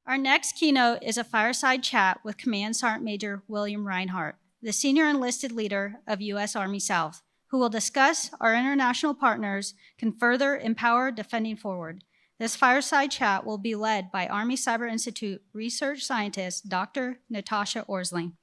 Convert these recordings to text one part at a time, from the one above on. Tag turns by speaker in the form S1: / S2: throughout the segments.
S1: Our next keynote is a fireside chat with Command Sergeant Major William Reinhart, the senior enlisted leader of U.S. Army South, who will discuss our international partners can further empower defending forward. This fireside chat will be led by Army Cyber Institute research scientist Dr. Natasha Orsling.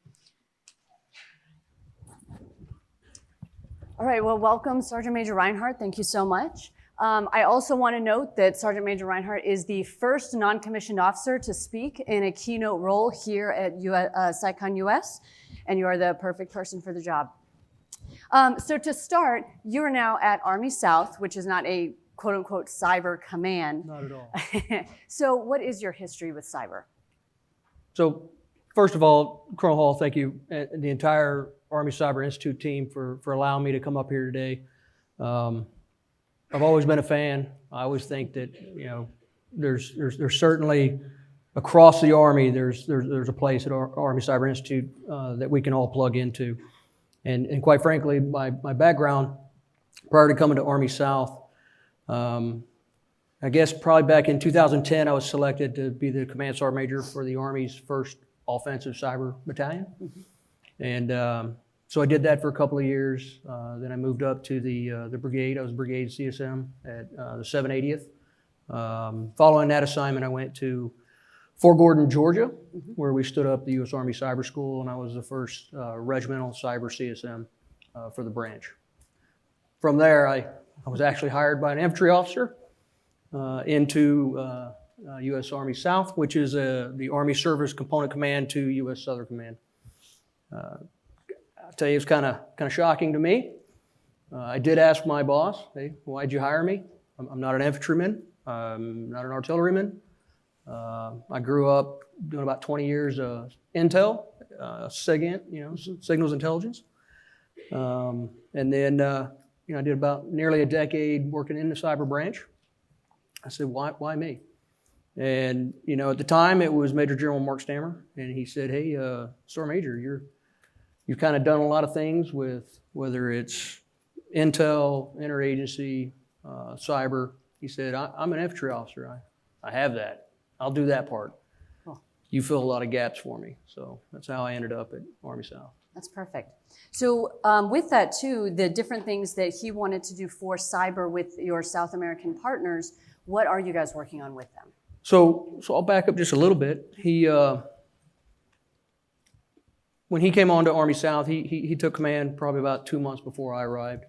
S2: All right, well, welcome, Sergeant Major Reinhart. Thank you so much. I also want to note that Sergeant Major Reinhart is the first non-commissioned officer to speak in a keynote role here at SciCon US, and you are the perfect person for the job. So to start, you are now at Army South, which is not a quote-unquote cyber command.
S3: Not at all.
S2: So what is your history with cyber?
S3: So first of all, Colonel Hall, thank you, and the entire Army Cyber Institute team for allowing me to come up here today. I've always been a fan. I always think that, you know, there's certainly across the Army there's a place at our Army Cyber Institute that we can all plug into, and quite frankly, my background prior to coming to Army South, I guess probably back in 2010 I was selected to be the Command Sergeant Major for the Army's first offensive cyber battalion, and so I did that for a couple of years. Then I moved up to the brigade. I was brigade CSM at the 780th. Following that assignment, I went to Fort Gordon, Georgia, where we stood up the U.S. Army Cyber School, and I was the first regimental cyber CSM for the branch. From there, I was actually hired by an infantry officer into U.S. Army South, which is the Army Service Component Command to U.S. Southern Command. I'll tell you, it's kind of shocking to me. I did ask my boss, hey, why'd you hire me? I'm not an infantryman. I'm not an artilleryman. I grew up doing about 20 years intel, SIGINT, you know, signals intelligence. And then, you know, I did about nearly a decade working in the cyber branch. I said, why me? And, you know, at the time it was Major General Mark Stammer, and he said, hey, Sergeant Major, you've kind of done a lot of things with whether it's intel, interagency, cyber. He said, I'm an infantry officer. I have that. I'll do that part.
S2: Cool.
S3: You fill a lot of gaps for me. So that's how I ended up at Army South.
S2: That's perfect. So with that too, the different things that he wanted to do for cyber with your South American partners, what are you guys working on with them?
S3: So I'll back up just a little bit. When he came on to Army South, he took command probably about 2 months before I arrived.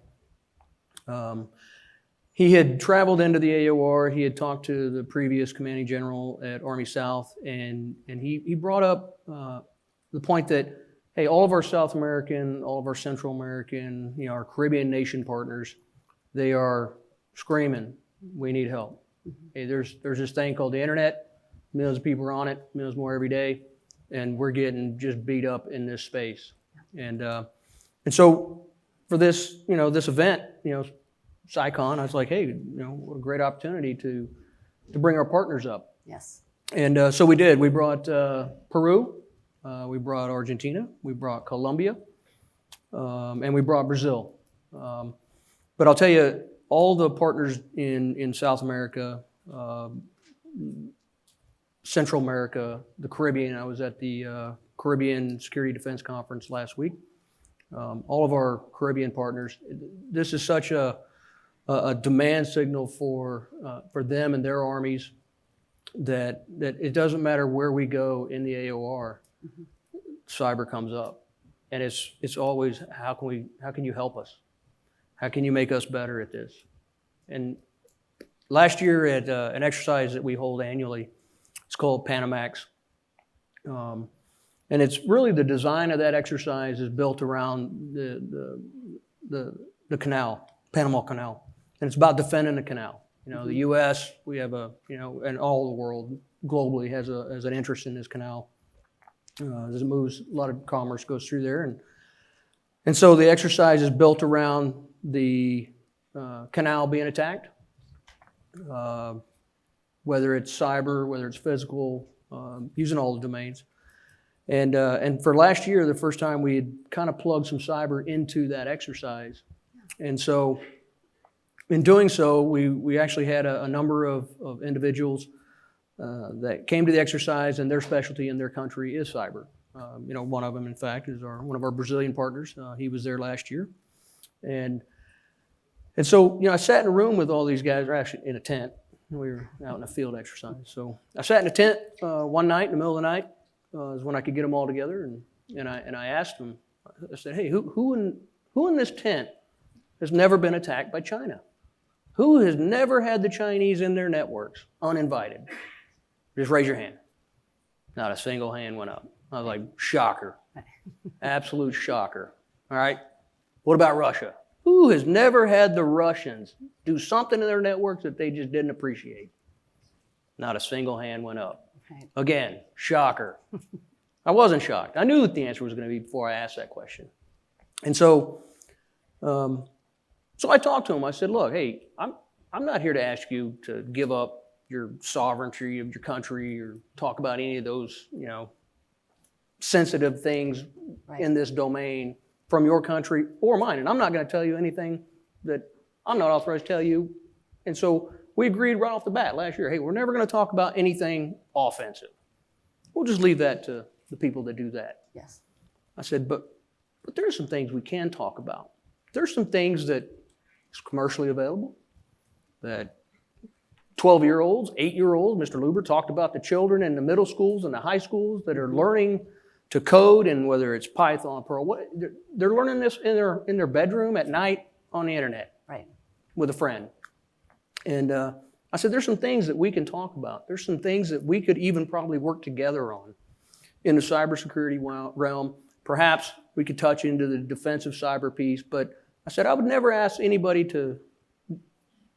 S3: He had traveled into the AOR. He had talked to the previous commanding general at Army South, and he brought up the point that, hey, all of our South American, all of our Central American, you know, our Caribbean nation partners, they are screaming, we need help. Hey, there's this thing called the internet. Millions of people are on it, millions more every day, and we're getting just beat up in this space. And so for this, you know, this event, you know, SciCon, I was like, hey, you know, what a great opportunity to bring our partners up.
S2: Yes.
S3: And so we did. We brought Peru, we brought Argentina, we brought Colombia, and we brought Brazil. But I'll tell you, all the partners in South America, Central America, the Caribbean. I was at the Caribbean Security Defense Conference last week. All of our Caribbean partners, this is such a demand signal for them and their armies that it doesn't matter where we go in the AOR, cyber comes up, and it's always how can you help us? How can you make us better at this? And last year at an exercise that we hold annually, it's called Panamax. And it's really the design of that exercise is built around the canal, Panama Canal. And it's about defending the canal. You know, the U.S., we have and all the world globally has an interest in this canal. As it moves, a lot of commerce goes through there. And so the exercise is built around the canal being attacked, whether it's cyber, whether it's physical, using all the domains. And for last year, the first time we had kind of plugged some cyber into that exercise. And so in doing so, we actually had a number of individuals that came to the exercise, and their specialty in their country is cyber. One of them, in fact, is one of our Brazilian partners. He was there last year. And so, I sat in a room with all these guys, or actually in a tent. We were out in a field exercise. So I sat in a tent one night in the middle of the night is when I could get them all together. And I asked them, I said, hey, who in this tent has never been attacked by China? Who has never had the Chinese in their networks uninvited? Just raise your hand. Not a single hand went up. I was like, shocker. Absolute shocker. All right. What about Russia? Who has never had the Russians do something in their networks that they just didn't appreciate? Not a single hand went up.
S2: Right.
S3: Again, shocker. I wasn't shocked. I knew what the answer was going to be before I asked that question. And so I talked to him. I said, look, hey, I'm not here to ask you to give up your sovereignty of your country or talk about any of those, sensitive things in this domain from your country or mine. And I'm not going to tell you anything that I'm not authorized to tell you. And so we agreed right off the bat last year, hey, we're never going to talk about anything offensive. We'll just leave that to the people that do that.
S2: Yes.
S3: I said, but there are some things we can talk about. There's some things that is commercially available, that 12-year-olds, 8-year-olds, Mr. Luber talked about the children in the middle schools and the high schools that are learning to code, and whether it's Python, Perl, they're learning this in their bedroom at night on the internet,
S2: right, with
S3: a friend. And I said, there's some things that we can talk about. There's some things that we could even probably work together on in the cybersecurity realm. Perhaps we could touch into the defensive cyber piece, but I said I would never ask anybody to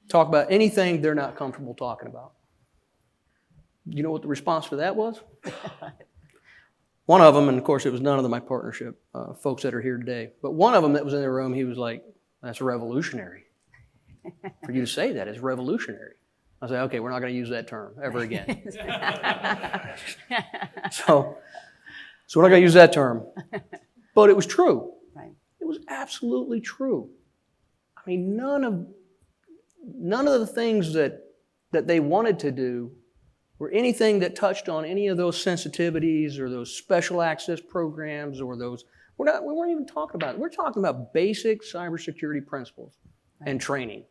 S3: talk about anything they're not comfortable talking about. You know what the response to that was? One of them, and of course it was none of my partnership folks that are here today, but one of them that was in the room, he was like, that's revolutionary. For you to say that is revolutionary. I said, okay, we're not going to use that term ever again. So we're not going to use that term. But it was true.
S2: Right.
S3: It was absolutely true. I mean, none of the things that they wanted to do were anything that touched on any of those sensitivities or those special access programs or those. We weren't even talking about it. We're talking about basic cybersecurity principles and training,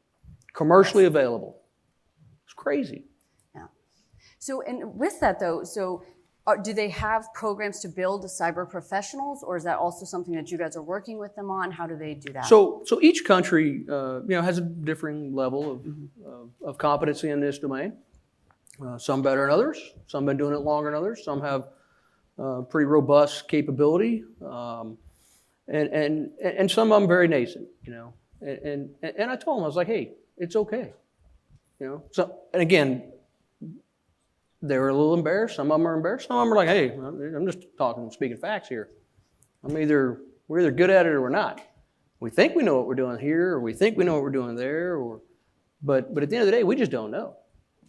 S3: commercially available. It's crazy.
S2: Yeah. So, and with that though, do they have programs to build cyber professionals, or is that also something that you guys are working with them on? How do they do that?
S3: So each country, has a differing level of competency in this domain. Some better than others. Some have been doing it longer than others. Some have pretty robust capability, and some of them very nascent. And I told them, I was like, hey, it's okay. So, and again, they were a little embarrassed. Some of them are embarrassed. Some of them are like, hey, I'm just speaking facts here. We're either good at it or we're not. We think we know what we're doing here, or we think we know what we're doing there, but at the end of the day, we just don't know.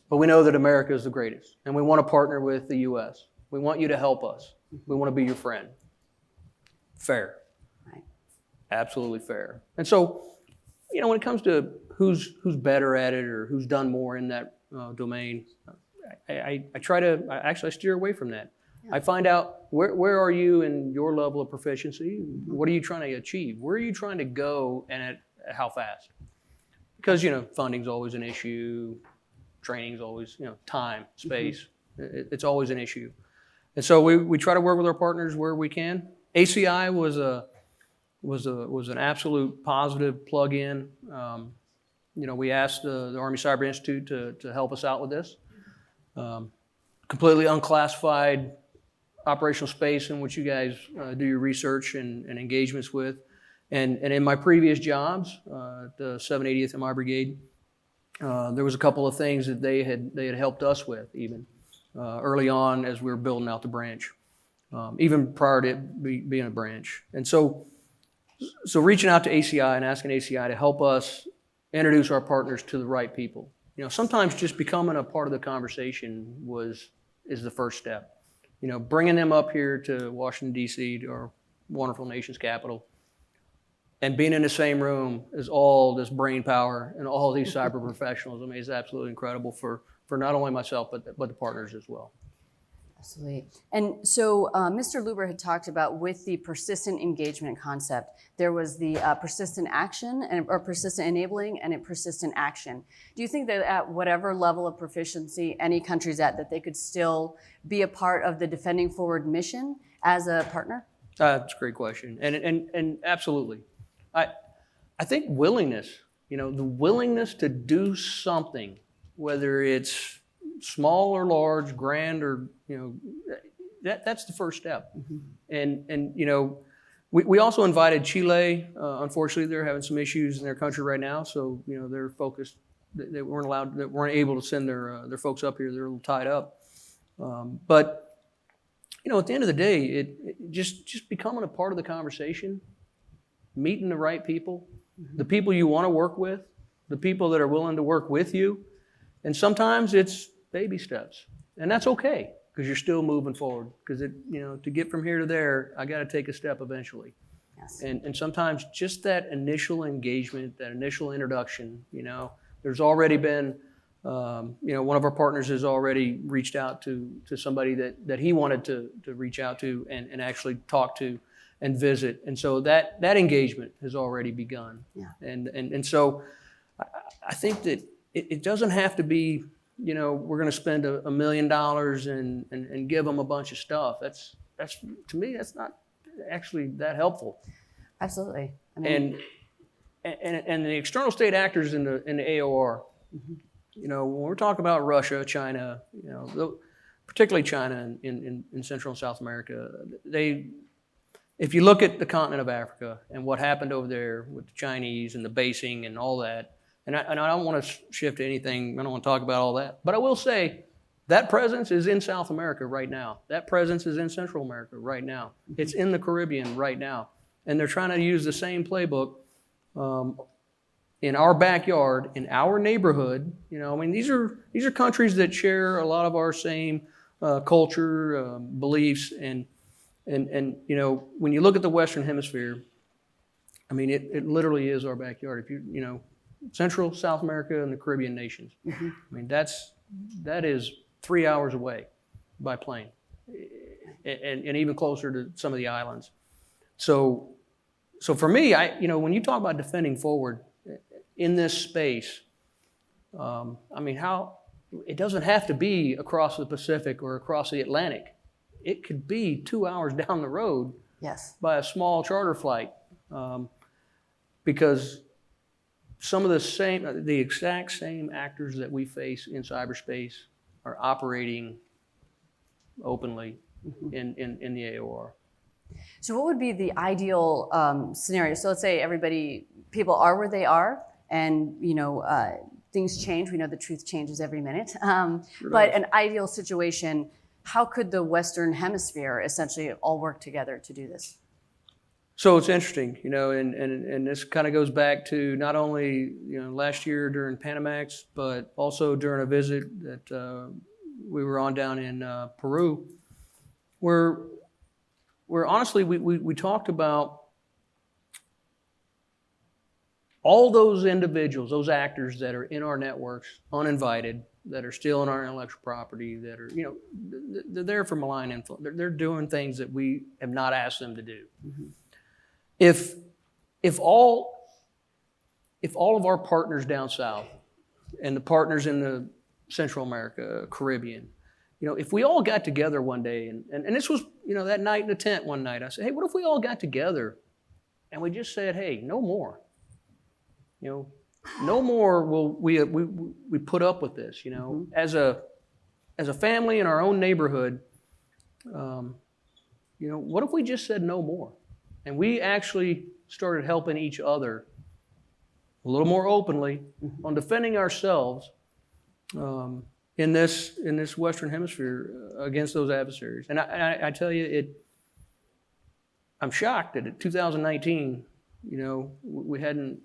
S3: But we know that America is the greatest, and we want to partner with the U.S. We want you to help us. We want to be your friend. Fair.
S2: Right.
S3: Absolutely fair. And so, when it comes to who's better at it or who's done more in that domain, I steer away from that. Yeah. I find out where are you in your level of proficiency? What are you trying to achieve? Where are you trying to go, and at how fast? Because funding's always an issue. Training's always time, space. Mm-hmm. It's always an issue, and so we try to work with our partners where we can. ACI was an absolute positive plug-in. We asked the Army Cyber Institute to help us out with this. Completely unclassified operational space in which you guys do your research and engagements with. And in my previous jobs, the 780th MI Brigade, there was a couple of things that they had helped us with even early on as we were building out the branch, even prior to it being a branch. And so reaching out to ACI and asking ACI to help us introduce our partners to the right people. Sometimes just becoming a part of the conversation is the first step. Bringing them up here to Washington, D.C., to our wonderful nation's capital, and being in the same room as all this brain power and all these cyber professionals. I mean, it's absolutely incredible for for not only myself, but the partners as well.
S2: Absolutely. And so Mr. Luber had talked about with the persistent engagement concept, there was the persistent action or persistent enabling and a persistent action. Do you think that at whatever level of proficiency any country's at, that they could still be a part of the Defending Forward mission as a partner?
S3: That's a great question. And absolutely. I think willingness, the willingness to do something, whether it's small or large, grand or, that's the first step. And we also invited Chile. Unfortunately, they're having some issues in their country right now. So, they're focused, they weren't able to send their folks up here. They're a little tied up. But at the end of the day, it just becoming a part of the conversation, meeting the right people, the people you want to work with, the people that are willing to work with you. And sometimes it's baby steps. And that's okay, because you're still moving forward. Because to get from here to there, I got to take a step eventually.
S2: Yes.
S3: And sometimes just that initial engagement, that initial introduction, there's already been, one of our partners has already reached out to somebody that he wanted to reach out to and actually talk to and visit. And so that engagement has already begun.
S2: Yeah.
S3: And so I think that it doesn't have to be, we're going to spend $1 million and give them a bunch of stuff. That's to me, that's not actually that helpful.
S2: Absolutely.
S3: And the external state actors in the AOR, when we're talking about Russia, China, particularly China in Central and South America, if you look at the continent of Africa and what happened over there with the Chinese and the basing and all that, and I don't want to shift to anything, I don't want to talk about all that, but I will say that presence is in South America right now. That presence is in Central America right now. It's in the Caribbean right now. And they're trying to use the same playbook in our backyard, in our neighborhood. These are countries that share a lot of our same culture, beliefs, and when you look at the Western Hemisphere, it literally is our backyard. If you Central, South America, and the Caribbean nations. That is 3 hours away by plane, and even closer to some of the islands. So for me, when you talk about defending forward in this space, how it doesn't have to be across the Pacific or across the Atlantic. It could be 2 hours down the road.
S2: Yes.
S3: By a small charter flight, because some of the exact same actors that we face in cyberspace are operating openly in the AOR.
S2: So what would be the ideal scenario? So let's say people are where they are, and things change. We know the truth changes every minute. But an ideal situation, how could the Western Hemisphere essentially all work together to do this?
S3: So it's interesting, and this kind of goes back to not only last year during Panamax, but also during a visit that we were on down in Peru, where honestly we talked about all those individuals, those actors that are in our networks, uninvited, that are still in our intellectual property, that are they're there for malign influence. They're doing things that we have not asked them to do. If all of our partners down south and the partners in the Central America, Caribbean, if we all got together one day, and this was, that night in the tent one night, I said, hey, what if we all got together and we just said, hey, no more. No more will we put up with this, as a family in our own neighborhood, what if we just said no more? And we actually started helping each other a little more openly on defending ourselves in this Western Hemisphere against those adversaries. And I tell you, I'm shocked that in 2019, we hadn't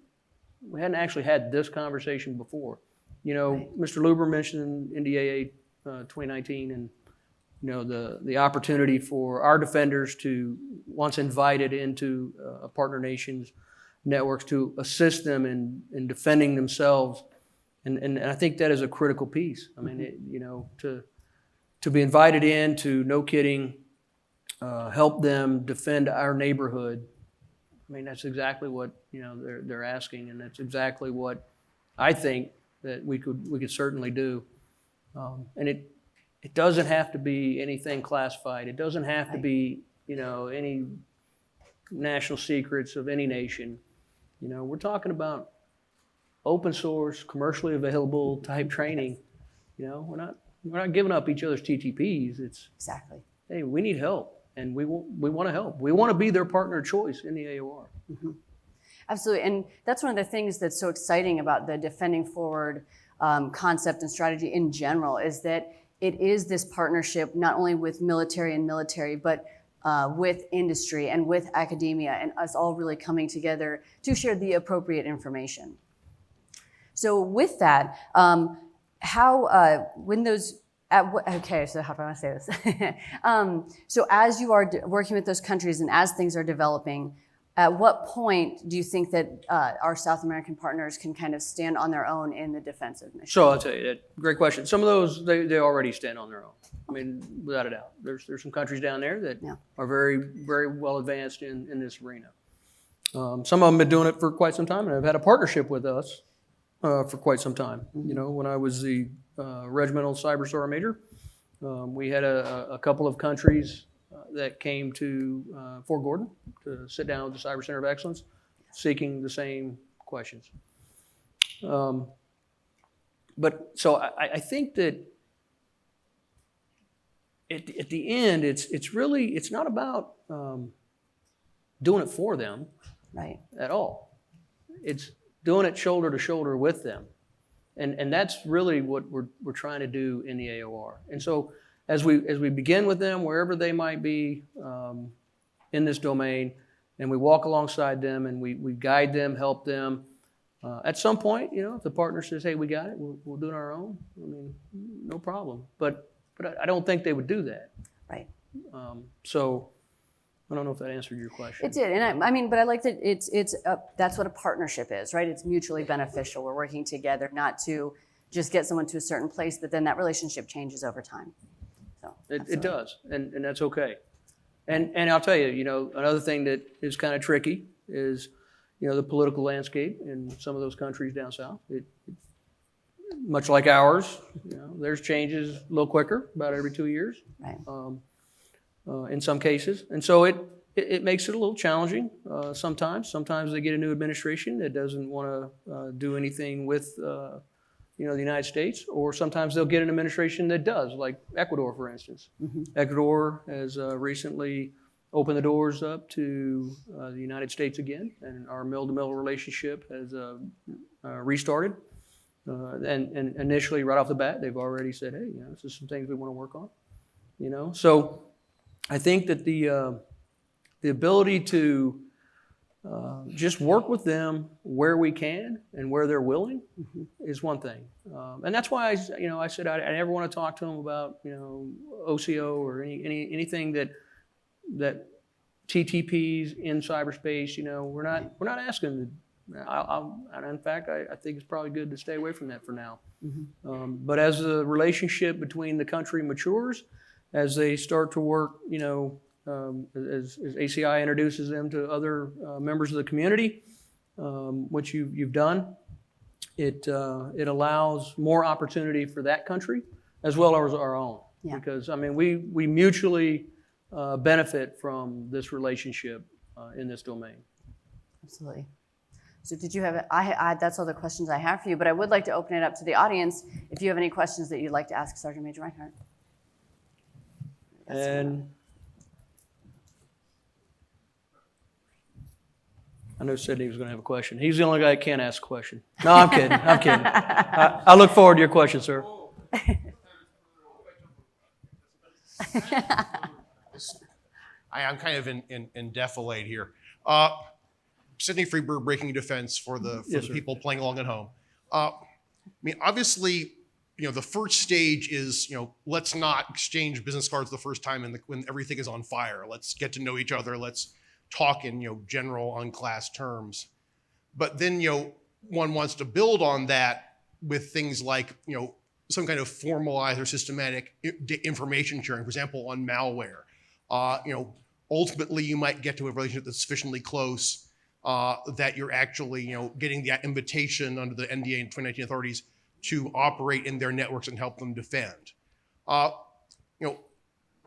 S3: actually had this conversation before. Right. Mr. Luber mentioned NDAA 2019 and the opportunity for our defenders to, once invited into partner nations networks, to assist them in defending themselves And I think that is a critical piece. I mean, to be invited in to, no kidding, help them defend our neighborhood. I mean, that's exactly what they're asking, and that's exactly what I think that we could certainly do. And it doesn't have to be anything classified. It doesn't have to be any national secrets of any nation. We're talking about open source, commercially available type training. We're not giving up each other's TTPs. It's
S2: Exactly.
S3: hey, we need help. And we want to help. We want to be their partner of choice in the AOR.
S2: Mm-hmm. Absolutely, and that's one of the things that's so exciting about the Defending Forward concept and strategy in general, is that it is this partnership not only with military, but with industry and with academia, and us all really coming together to share the appropriate information. So with that, okay, so how do I want to say this? So as you are working with those countries and as things are developing, at what point do you think that our South American partners can kind of stand on their own in the defensive mission?
S3: So I'll tell you, great question. Some of those, they already stand on their own. I mean, without a doubt. There's some countries down there that are very, very well advanced in this arena. Some of them have been doing it for quite some time, and have had a partnership with us for quite some time. When I was the regimental cyber sergeant major, we had a couple of countries that came to Fort Gordon to sit down with the Cyber Center of Excellence, seeking the same questions. But so I think that at the end, it's not about doing it for them,
S2: right,
S3: at all. It's doing it shoulder to shoulder with them. And that's really what we're trying to do in the AOR. And so as we begin with them, wherever they might be in this domain, and we walk alongside them and we guide them, help them, at some point, if the partner says, hey, we got it, we'll do it on our own, I mean, no problem. But I don't think they would do that.
S2: Right.
S3: So I don't know if that answered your question.
S2: It did, and I mean, but I like that that's what a partnership is, right? It's mutually beneficial. We're working together, not to just get someone to a certain place, but then that relationship changes over time. So
S3: it does, and that's okay. And I'll tell you, another thing that is kind of tricky is, the political landscape in some of those countries down south. Much like ours, there's changes a little quicker, about every 2 years.
S2: Right.
S3: In some cases. And so it makes it a little challenging sometimes. Sometimes they get a new administration that doesn't want to do anything with the United States, or sometimes they'll get an administration that does, like Ecuador, for instance. Mm-hmm. Ecuador has recently opened the doors up to the United States again, and our mill-to-mill relationship has restarted. And initially, right off the bat, they've already said, hey, this is some things we want to work on. So I think that the ability to just work with them where we can and where they're willing is one thing. And that's why I said I never want to talk to them about OCO or anything that TTPs in cyberspace. We're not asking them. And in fact, I think it's probably good to stay away from that for now. Mm-hmm. But as the relationship between the country matures, as they start to work, as ACI introduces them to other members of the community, which you've done, it allows more opportunity for that country as well as our own. Yeah. Because we mutually benefit from this relationship in this domain.
S2: Absolutely. So did you have, that's all the questions I have for you, but I would like to open it up to the audience if you have any questions that you'd like to ask Sergeant Major Reinhart.
S3: And I know Sydney was going to have a question. He's the only guy that can't ask a question. No, I'm kidding. I'm kidding. I look forward to your question, sir.
S4: I'm kind of in defilade here. Sidney Freeberg, Breaking Defense for the people playing along at home. Obviously, the first stage is, let's not exchange business cards the first time when everything is on fire. Let's get to know each other. Let's talk in, general on class terms. But then, one wants to build on that with things like, some kind of formalized or systematic information sharing, for example, on malware. Ultimately you might get to a relationship that's sufficiently close that you're actually, getting the invitation under the NDA and 2019 authorities to operate in their networks and help them defend.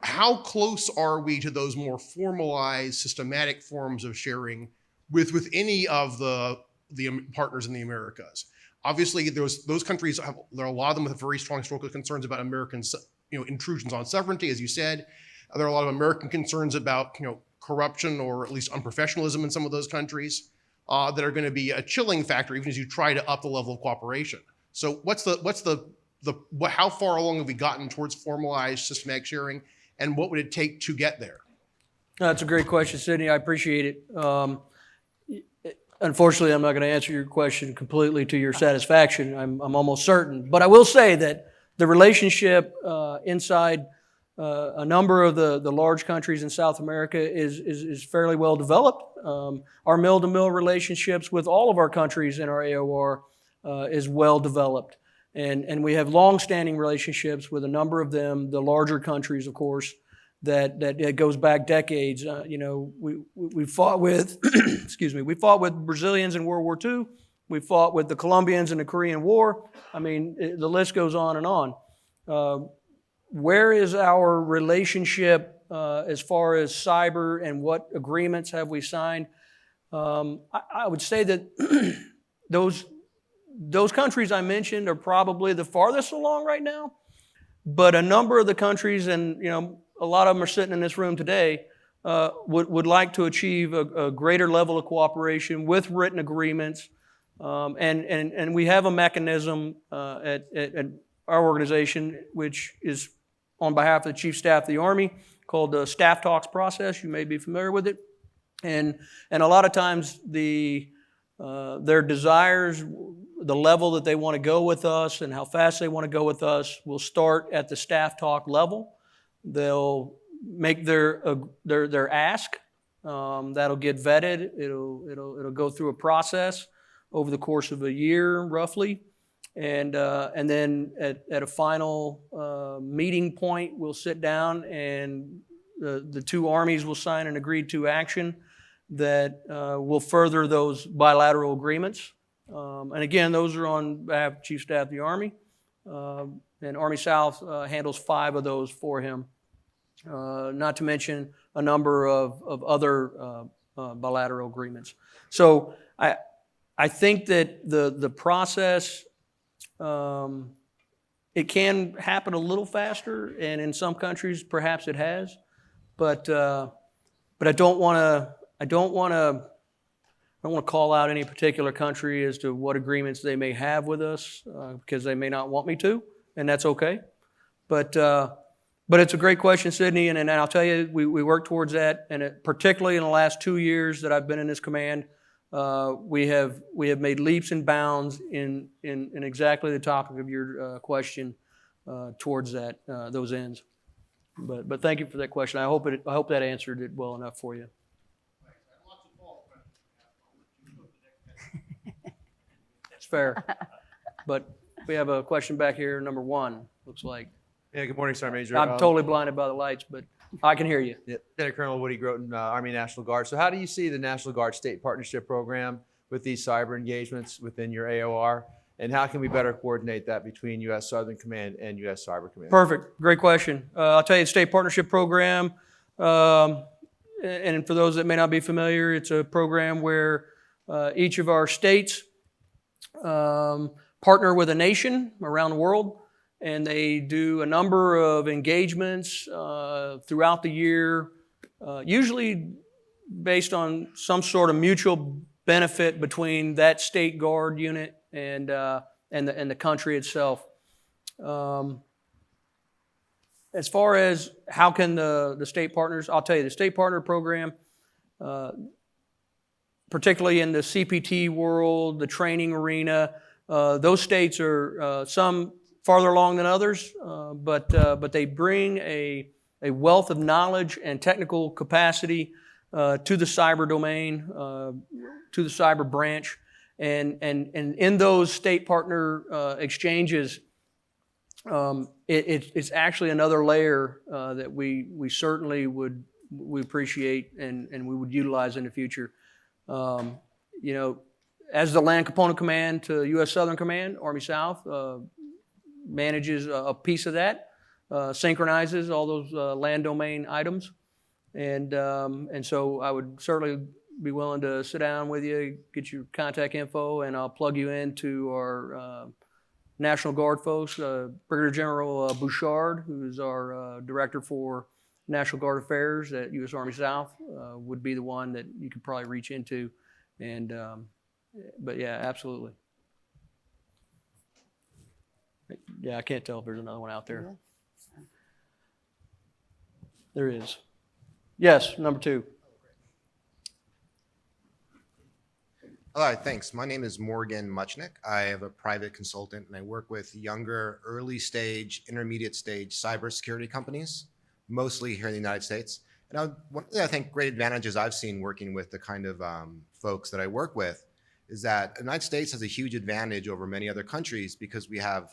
S4: How close are we to those more formalized, systematic forms of sharing with any of the partners in the Americas? Obviously, those countries there are a lot of them with very strong historical concerns about American, intrusions on sovereignty, as you said. There are a lot of American concerns about, corruption or at least unprofessionalism in some of those countries that are going to be a chilling factor even as you try to up the level of cooperation. So how far along have we gotten towards formalized systematic sharing, and what would it take to get there?
S3: That's a great question, Sidney. I appreciate it. Unfortunately, I'm not going to answer your question completely to your satisfaction. I'm almost certain. But I will say that the relationship inside a number of the large countries in South America is fairly well developed. Our mill-to-mill relationships with all of our countries in our AOR is well developed. And we have long-standing relationships with a number of them, the larger countries, of course, that goes back decades. We fought with, we fought with Brazilians in World War II. We fought with the Colombians in the Korean War. I mean, the list goes on and on. Where is our relationship as far as cyber, and what agreements have we signed? I would say that those countries I mentioned are probably the farthest along right now. But a number of the countries, and a lot of them are sitting in this room today, would like to achieve a greater level of cooperation with written agreements. And we have a mechanism at our organization, which is on behalf of the Chief Staff of the Army, called the Staff Talks process. You may be familiar with it. And a lot of times their desires, the level that they want to go with us and how fast they want to go with us will start at the staff talk level. They'll make their ask. That'll get vetted. It'll go through a process over the course of a year, roughly. And then at a final meeting point, we'll sit down and the two armies will sign an agreed to action that will further those bilateral agreements. And again, those are on behalf of Chief Staff of the Army. And Army South handles 5 of those for him, not to mention a number of other bilateral agreements. So I think that the process, it can happen a little faster, and in some countries perhaps it has, but I don't want to call out any particular country as to what agreements they may have with us, because they may not want me to, and that's okay. But it's a great question, Sidney, and I'll tell you, we work towards that, and particularly in the last 2 years that I've been in this command, we have made leaps and bounds in exactly the topic of your question towards those ends. But thank you for that question. I hope that answered it well enough for you. It's fair. But we have a question back here, number 1, looks like.
S5: Yeah, good morning, Sergeant Major.
S3: I'm totally blinded by the lights, but I can hear you.
S5: Yeah, Lieutenant Colonel Woody Groton, Army National Guard. So how do you see the National Guard State Partnership Program with these cyber engagements within your AOR? And how can we better coordinate that between U.S. Southern Command and U.S. Cyber Command?
S3: Perfect. Great question. I'll tell you, the State Partnership Program, and for those that may not be familiar, it's a program where each of our states partner with a nation around the world, and they do a number of engagements throughout the year, usually based on some sort of mutual benefit between that state guard unit and the country itself. As far as how can the state partners, I'll tell you, the state partner program, particularly in the CPT world, the training arena, those states are some farther along than others, but they bring a wealth of knowledge and technical capacity to the cyber domain, to the cyber branch, And in those state partner exchanges, it's actually another layer that we certainly would appreciate and we would utilize in the future. You know, as the Land Component Command to U.S. Southern Command, Army South manages a piece of that, synchronizes all those land domain items, and so I would certainly be willing to sit down with you, get your contact info, and I'll plug you into our National Guard folks. Brigadier General Bouchard, who is our Director for National Guard Affairs at U.S. Army South, would be the one that you could probably reach into. And but yeah, absolutely. Yeah, I can't tell if there's another one out there. There is. Yes, number 2.
S6: All right, thanks. My name is Morgan Muchnick. I am a private consultant, and I work with younger, early stage, intermediate stage cybersecurity companies, mostly here in the United States. And one of the, I think, great advantages I've seen working with the kind of folks that I work with is that the United States has a huge advantage over many other countries because we have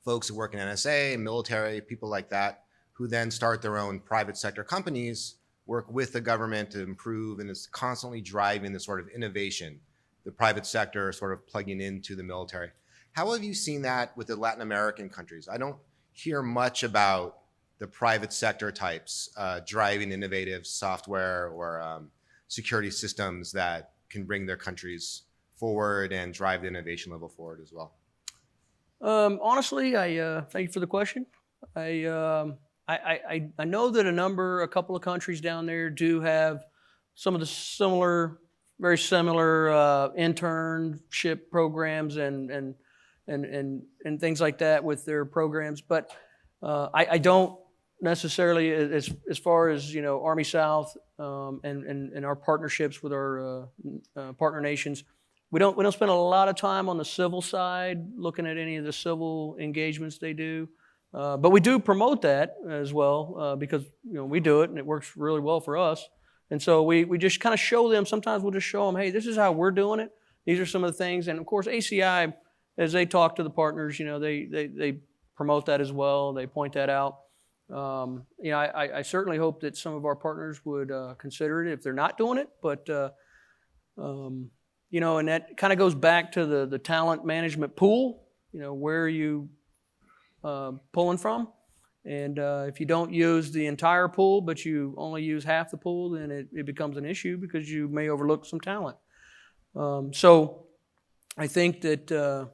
S6: folks who work in NSA, military, people like that, who then start their own private sector companies, work with the government to improve, and is constantly driving the sort of innovation, the private sector sort of plugging into the military. How have you seen that with the Latin American countries? I don't hear much about the private sector types driving innovative software or security systems that can bring their countries forward and drive the innovation level forward as well.
S3: Honestly, I thank you for the question. I know that a couple of countries down there do have some of the very similar internship programs and things like that with their programs, but I don't necessarily, as far as Army South and our partnerships with our partner nations. We don't spend a lot of time on the civil side looking at any of the civil engagements they do, but we do promote that as well because we do it and it works really well for us. And so we just kind of show them. Sometimes we'll just show them, hey, this is how we're doing it. These are some of the things, and of course ACI, as they talk to the partners, they promote that as well. They point that out. I certainly hope that some of our partners would consider it if they're not doing it, but. And that kind of goes back to the talent management pool, where are you pulling from? And if you don't use the entire pool, but you only use half the pool, then it becomes an issue because you may overlook some talent. So I think that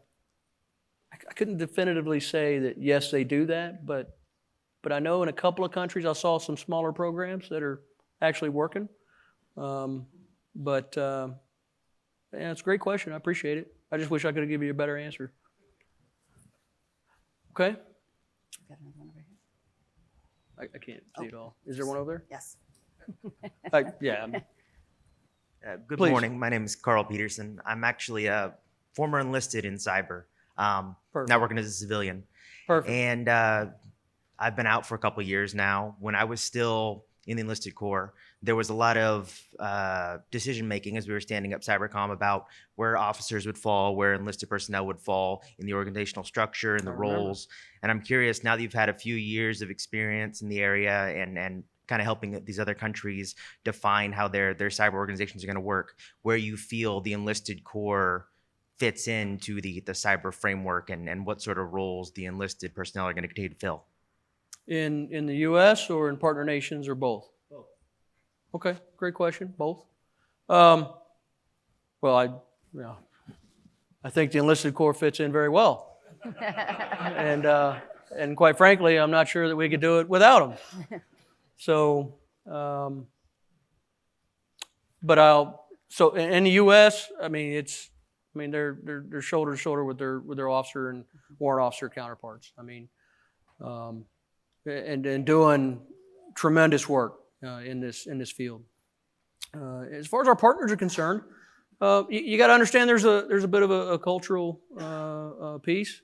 S3: I couldn't definitively say that, yes, they do that, but I know in a couple of countries I saw some smaller programs that are actually working. Yeah, it's a great question. I appreciate it. I just wish I could have given you a better answer. Okay.
S2: Got another one over here.
S3: I can't see it all. Is there one over there?
S2: Yes.
S3: Yeah.
S7: Good
S3: Please.
S7: morning. My name is Carl Peterson. I'm actually a former enlisted in cyber, now working as a civilian.
S3: Perfect.
S7: And I've been out for a couple of years now. When I was still in the enlisted corps, there was a lot of decision making as we were standing up Cybercom about where officers would fall, where enlisted personnel would fall in the organizational structure and the roles. And I'm curious, now that you've had a few years of experience in the area and kind of helping these other countries define how their cyber organizations are going to work, where you feel the enlisted corps fits into the cyber framework and what sort of roles the enlisted personnel are going to continue to fill.
S3: In the U.S. or in partner nations or both? Both. Okay, great question. Both. Well, I think the enlisted corps fits in very well, and quite frankly, I'm not sure that we could do it without them. So, so in the U.S., they're shoulder to shoulder with their officer and warrant officer counterparts. And doing tremendous work in this field. As far as our partners are concerned, you got to understand there's a bit of a cultural piece.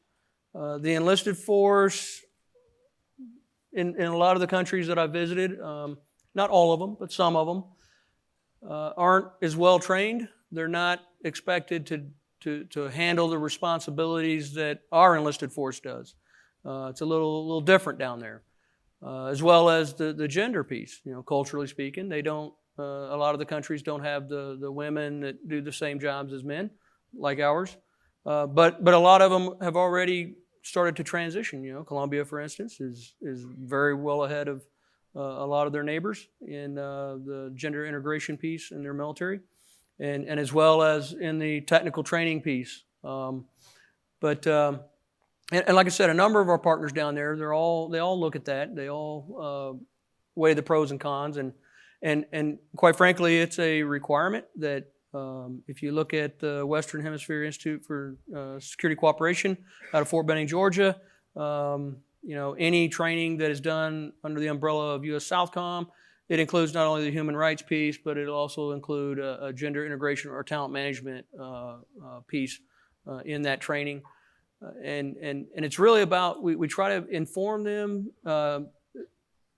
S3: The enlisted force in a lot of the countries that I visited, not all of them, but some of them, aren't as well trained they're not expected to handle the responsibilities that our enlisted force does. It's a little different down there, as well as the gender piece. You know, culturally speaking, they don't. A lot of the countries don't have the women that do the same jobs as men, like ours. But a lot of them have already started to transition. You know, Colombia, for instance, is very well ahead of a lot of their neighbors in the gender integration piece in their military, and as well as in the technical training piece. And like I said, a number of our partners down there, they all look at that. They all weigh the pros and cons, and quite frankly, it's a requirement that if you look at the Western Hemisphere Institute for Security Cooperation out of Fort Benning, Georgia, you know, any training that is done under the umbrella of U.S. Southcom, it includes not only the human rights piece, but it'll also include a gender integration or talent management piece in that training. And it's really about, we try to inform them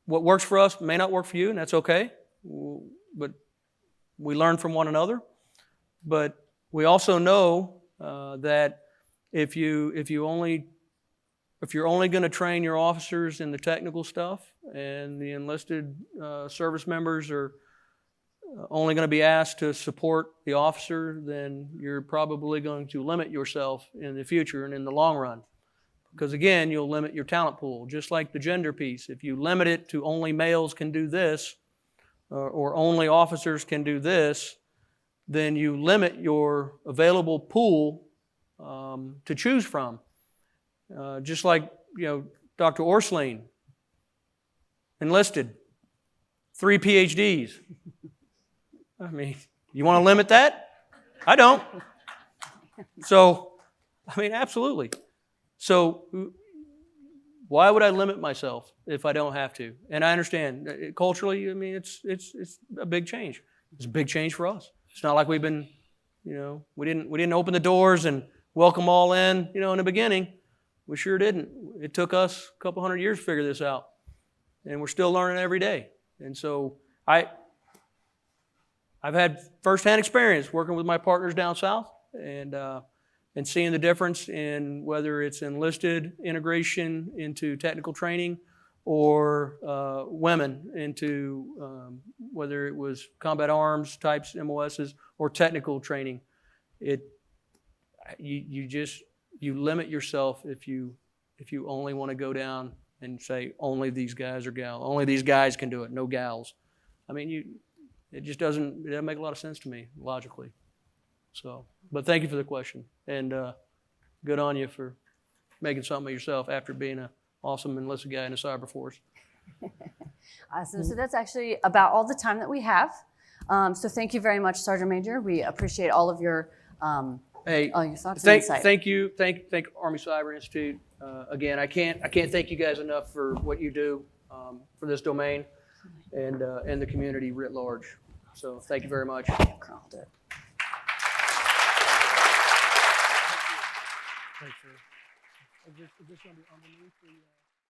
S3: what works for us may not work for you, and that's okay. But we learn from one another. But we also know that if you're only going to train your officers in the technical stuff, and the enlisted service members are only going to be asked to support the officer, then you're probably going to limit yourself in the future and in the long run. Because again, you'll limit your talent pool, just like the gender piece. If you limit it to only males can do this, or only officers can do this, then you limit your available pool to choose from. Just like, you know, Dr. Orsleen, enlisted, 3 PhDs. I mean, you want to limit that? I don't. So, I mean, absolutely. So, why would I limit myself if I don't have to? And I understand culturally. I mean, it's a big change. It's a big change for us. It's not like we've been, you know, we didn't open the doors and welcome all in, you know, in the beginning. We sure didn't. It took us a couple hundred years to figure this out, and we're still learning every day. And so I've had firsthand experience working with my partners down south, and seeing the difference in whether it's enlisted integration into technical training, or women into whether it was combat arms types, MOSs, or technical training. You limit yourself if you only want to go down and say only these guys or gals, only these guys can do it, no gals. I mean, it doesn't make a lot of sense to me logically. So, but thank you for the question, and good on you for making something of yourself after being an awesome enlisted guy in the cyber force.
S2: Awesome. So that's actually about all the time that we have. So thank you very much, Sergeant Major. We appreciate all of your all your thoughts and insight.
S3: Thank you. Thank Army Cyber Institute. Again, I can't thank you guys enough for what you do for this domain and the community writ large. So thank you very much.
S2: Thanks,
S3: sir. Is this going to be underneath the